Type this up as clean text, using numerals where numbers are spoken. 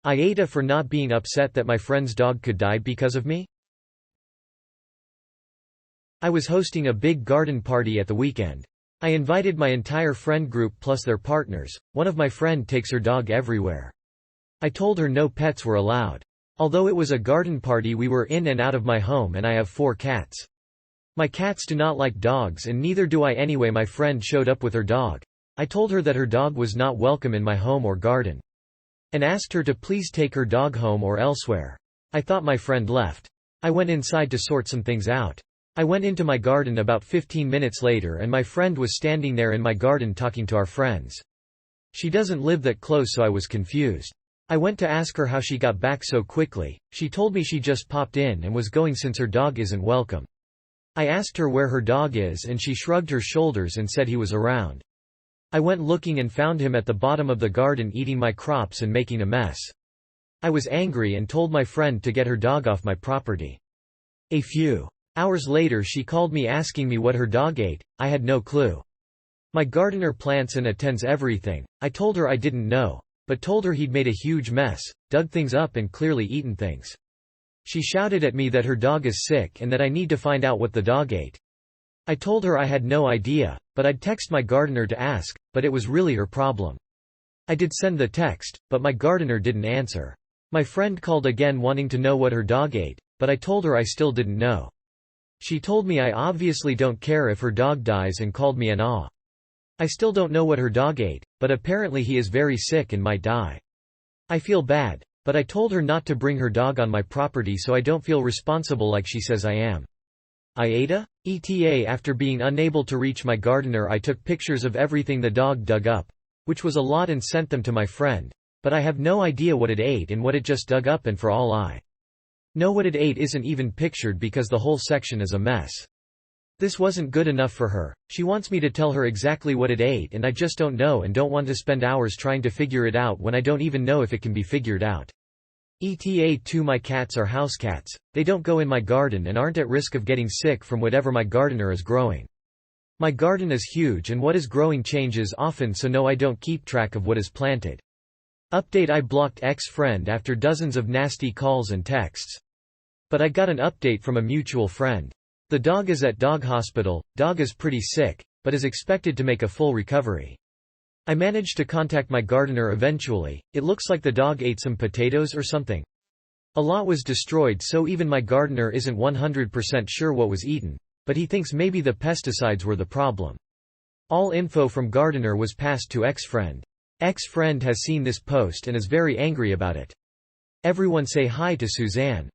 AITA for not being upset that my friend's dog could die because of me? I was hosting a big garden party at the weekend. I invited my entire friend group plus their partners. One of my friend takes her dog everywhere. I told her no pets were allowed. Although it was a garden party, we were in and out of my home and I have 4 cats. My cats do not like dogs and neither do I anyway. My friend showed up with her dog. I told her that her dog was not welcome in my home or garden, and asked her to please take her dog home or elsewhere. I thought my friend left. I went inside to sort some things out. I went into my garden about 15 minutes later and my friend was standing there in my garden talking to our friends. She doesn't live that close, so I was confused. I went to ask her how she got back so quickly. She told me she just popped in and was going since her dog isn't welcome. I asked her where her dog is and she shrugged her shoulders and said he was around. I went looking and found him at the bottom of the garden eating my crops and making a mess. I was angry and told my friend to get her dog off my property. A few hours later she called me asking me what her dog ate. I had no clue. My gardener plants and attends everything. I told her I didn't know, but told her he'd made a huge mess, dug things up and clearly eaten things. She shouted at me that her dog is sick and that I need to find out what the dog ate. I told her I had no idea, but I'd text my gardener to ask, but it was really her problem. I did send the text, but my gardener didn't answer. My friend called again wanting to know what her dog ate, but I told her I still didn't know. She told me I obviously don't care if her dog dies and called me an aw. I still don't know what her dog ate, but apparently he is very sick and might die. I feel bad, but I told her not to bring her dog on my property so I don't feel responsible like she says I am. AITA? ETA. After being unable to reach my gardener, I took pictures of everything the dog dug up, which was a lot, and sent them to my friend, but I have no idea what it ate and what it just dug up, and for all I know what it ate isn't even pictured because the whole section is a mess. This wasn't good enough for her. She wants me to tell her exactly what it ate and I just don't know and don't want to spend hours trying to figure it out when I don't even know if it can be figured out. ETA 2. My cats are house cats. They don't go in my garden and aren't at risk of getting sick from whatever my gardener is growing. My garden is huge and what is growing changes often, so no, I don't keep track of what is planted. Update: I blocked ex-friend after dozens of nasty calls and texts. But I got an update from a mutual friend. The dog is at dog hospital. Dog is pretty sick, but is expected to make a full recovery. I managed to contact my gardener eventually. It looks like the dog ate some potatoes or something. A lot was destroyed, so even my gardener isn't 100% sure what was eaten, but he thinks maybe the pesticides were the problem. All info from gardener was passed to ex-friend. Ex-friend has seen this post and is very angry about it. Everyone say hi to Suzanne.